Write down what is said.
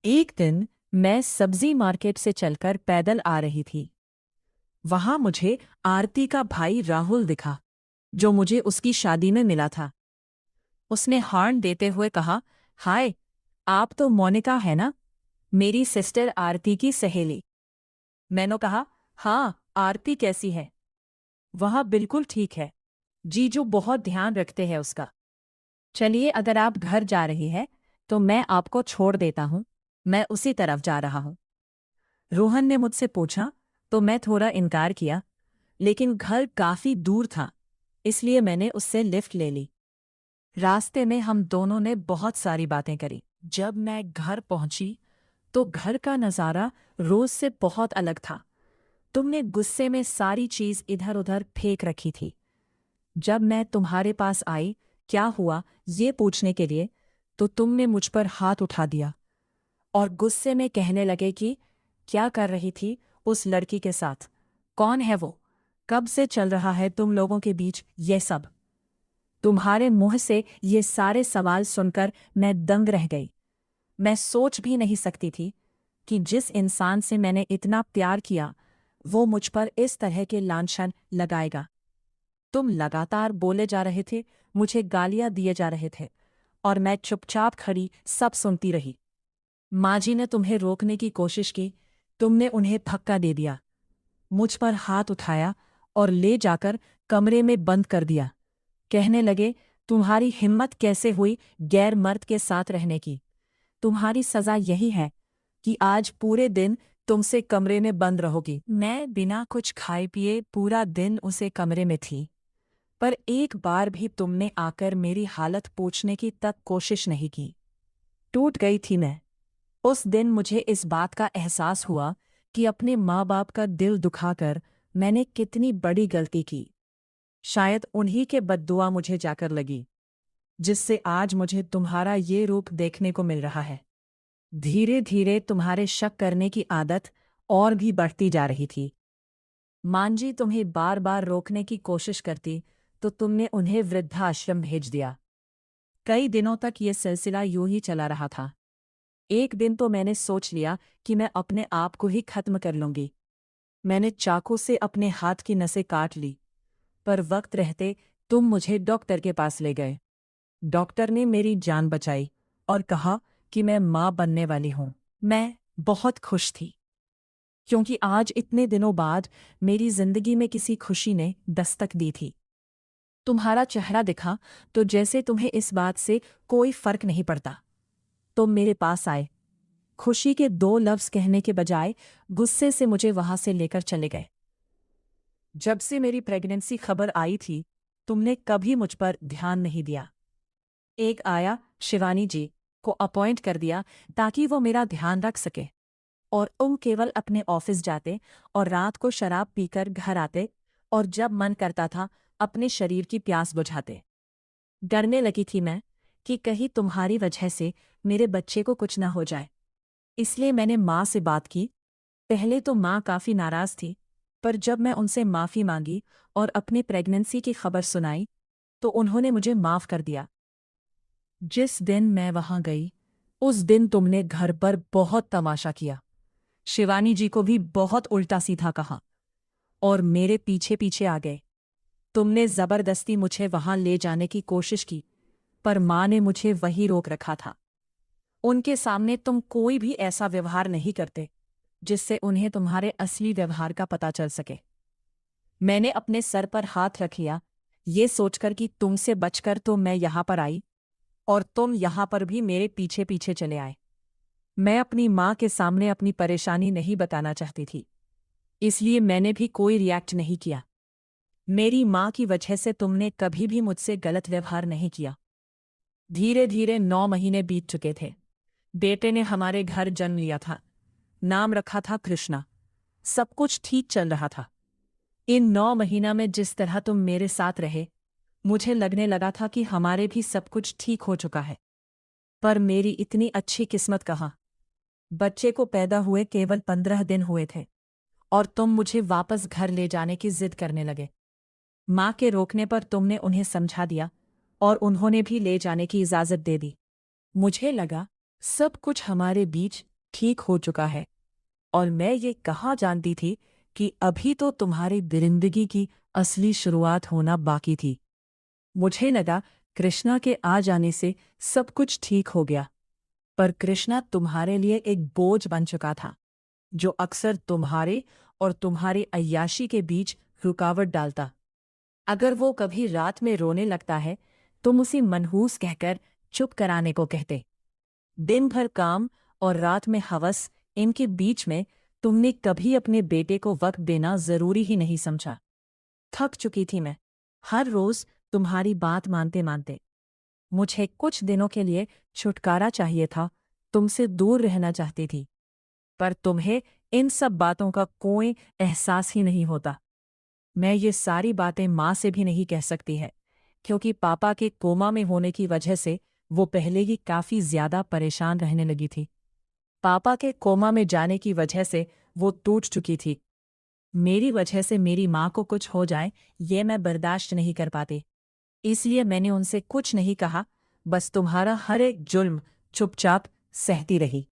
एक दिन मैं सब्जी मार्केट से चलकर पैदल आ रही थी। वहां मुझे आरती का भाई राहुल दिखा, जो मुझे उसकी शादी में मिला था। उसने हॉर्न देते हुए कहा, हाय, आप तो मोनिका है ना, मेरी सिस्टर आरती की सहेली। मैंने कहा, हाँ, आरती कैसी है? वह बिल्कुल ठीक है। जीजू बहुत ध्यान रखते हैं उसका। चलिए, अगर आप घर जा रही हैं तो मैं आपको छोड़ देता हूँ। मैं उसी तरफ जा रहा हूँ। रोहन ने मुझसे पूछा तो मैं थोड़ा इनकार किया, लेकिन घर काफी दूर था, इसलिए मैंने उससे लिफ्ट ले ली। रास्ते में हम दोनों ने बहुत सारी बातें करी। जब मैं घर पहुंची तो घर का नज़ारा रोज से बहुत अलग था। तुमने गुस्से में सारी चीज इधर उधर फेंक रखी थी। जब मैं तुम्हारे पास आई क्या हुआ ये पूछने के लिए, तो तुमने मुझ पर हाथ उठा दिया और गुस्से में कहने लगे कि क्या कर रही थी उस लड़की के साथ, कौन है वो, कब से चल रहा है तुम लोगों के बीच ये सब। तुम्हारे मुंह से ये सारे सवाल सुनकर मैं दंग रह गई। मैं सोच भी नहीं सकती थी कि जिस इंसान से मैंने इतना प्यार किया वो मुझ पर इस तरह के लांछन लगाएगा। तुम लगातार बोले जा रहे थे, मुझे गालियां दिए जा रहे थे, और मैं चुपचाप खड़ी सब सुनती रही। माँ जी ने तुम्हें रोकने की कोशिश की, तुमने उन्हें धक्का दे दिया, मुझ पर हाथ उठाया और ले जाकर कमरे में बंद कर दिया। कहने लगे, तुम्हारी हिम्मत कैसे हुई गैर मर्द के साथ रहने की? तुम्हारी सजा यही है कि आज पूरे दिन तुमसे कमरे में बंद रहोगी। मैं बिना कुछ खाए पिए पूरा दिन उसे कमरे में थी, पर एक बार भी तुमने आकर मेरी हालत पूछने की तक कोशिश नहीं की। टूट गई थी मैं। उस दिन मुझे इस बात का एहसास हुआ कि अपने माँ बाप का दिल दुखाकर मैंने कितनी बड़ी गलती की। शायद उन्हीं के बद्दुआ मुझे जाकर लगी, जिससे आज मुझे तुम्हारा ये रूप देखने को मिल रहा है। धीरे धीरे तुम्हारे शक करने की आदत और भी बढ़ती जा रही थी। मांजी तुम्हें बार बार रोकने की कोशिश करती तो तुमने उन्हें वृद्धाश्रम भेज दिया। कई दिनों तक ये सिलसिला यूं ही चला रहा था। एक दिन तो मैंने सोच लिया कि मैं अपने आप को ही खत्म कर लूंगी। मैंने चाकू से अपने हाथ की नसें काट ली, पर वक्त रहते तुम मुझे डॉक्टर के पास ले गए। डॉक्टर ने मेरी जान बचाई और कहा कि मैं माँ बनने वाली हूँ। मैं बहुत खुश थी, क्योंकि आज इतने दिनों बाद मेरी जिंदगी में किसी खुशी ने दस्तक दी थी। तुम्हारा चेहरा दिखा तो जैसे तुम्हें इस बात से कोई फर्क नहीं पड़ता। तुम मेरे पास आए, खुशी के दो लफ्ज कहने के बजाय गुस्से से मुझे वहां से लेकर चले गए। जब से मेरी प्रेगनेंसी खबर आई थी, तुमने कभी मुझ पर ध्यान नहीं दिया। एक आया, शिवानी जी को अपॉइंट कर दिया ताकि वो मेरा ध्यान रख सके, और तुम केवल अपने ऑफिस जाते और रात को शराब पीकर घर आते, और जब मन करता था अपने शरीर की प्यास बुझाते। डरने लगी थी मैं कि कहीं तुम्हारी वजह से मेरे बच्चे को कुछ न हो जाए। इसलिए मैंने माँ से बात की। पहले तो माँ काफ़ी नाराज़ थी, पर जब मैं उनसे माफ़ी मांगी और अपनी प्रेगनेंसी की खबर सुनाई तो उन्होंने मुझे माफ़ कर दिया। जिस दिन मैं वहां गई उस दिन तुमने घर पर बहुत तमाशा किया। शिवानी जी को भी बहुत उल्टा सीधा कहा और मेरे पीछे पीछे आ गए। तुमने जबरदस्ती मुझे वहां ले जाने की कोशिश की, पर माँ ने मुझे वहीं रोक रखा था। उनके सामने तुम कोई भी ऐसा व्यवहार नहीं करते जिससे उन्हें तुम्हारे असली व्यवहार का पता चल सके। मैंने अपने सर पर हाथ रख लिया, ये सोचकर कि तुमसे बचकर तो मैं यहां पर आई, और तुम यहां पर भी मेरे पीछे पीछे चले आए। मैं अपनी माँ के सामने अपनी परेशानी नहीं बताना चाहती थी, इसलिए मैंने भी कोई रिएक्ट नहीं किया। मेरी माँ की वजह से तुमने कभी भी मुझसे गलत व्यवहार नहीं किया। धीरे धीरे 9 महीने बीत चुके थे। बेटे ने हमारे घर जन्म लिया था। नाम रखा था कृष्णा। सब कुछ ठीक चल रहा था। इन 9 महीना में जिस तरह तुम मेरे साथ रहे, मुझे लगने लगा था कि हमारे भी सब कुछ ठीक हो चुका है। पर मेरी इतनी अच्छी किस्मत कहाँ। बच्चे को पैदा हुए केवल 15 दिन हुए थे और तुम मुझे वापस घर ले जाने की जिद करने लगे। माँ के रोकने पर तुमने उन्हें समझा दिया और उन्होंने भी ले जाने की इजाज़त दे दी। मुझे लगा सब कुछ हमारे बीच ठीक हो चुका है और मैं ये कहाँ जानती थी कि अभी तो तुम्हारी जिंदगी की असली शुरुआत होना बाकी थी। मुझे लगा कृष्णा के आ जाने से सब कुछ ठीक हो गया, पर कृष्णा तुम्हारे लिए एक बोझ बन चुका था, जो अक्सर तुम्हारे और तुम्हारी अय्याशी के बीच रुकावट डालता। अगर वो कभी रात में रोने लगता है, तुम उसे मनहूस कहकर चुप कराने को कहते। दिन भर काम और रात में हवस, इनके बीच में तुमने कभी अपने बेटे को वक्त देना जरूरी ही नहीं समझा। थक चुकी थी मैं, हर रोज तुम्हारी बात मानते मानते। मुझे कुछ दिनों के लिए छुटकारा चाहिए था, तुमसे दूर रहना चाहती थी, पर तुम्हें इन सब बातों का कोई एहसास ही नहीं होता। मैं ये सारी बातें माँ से भी नहीं कह सकती है, क्योंकि पापा के कोमा में होने की वजह से वो पहले ही काफ़ी ज़्यादा परेशान रहने लगी थी। पापा के कोमा में जाने की वजह से वो टूट चुकी थी। मेरी वजह से मेरी माँ को कुछ हो जाए, ये मैं बर्दाश्त नहीं कर पाती। इसलिए मैंने उनसे कुछ नहीं कहा, बस तुम्हारा हर एक जुल्म चुपचाप सहती रही।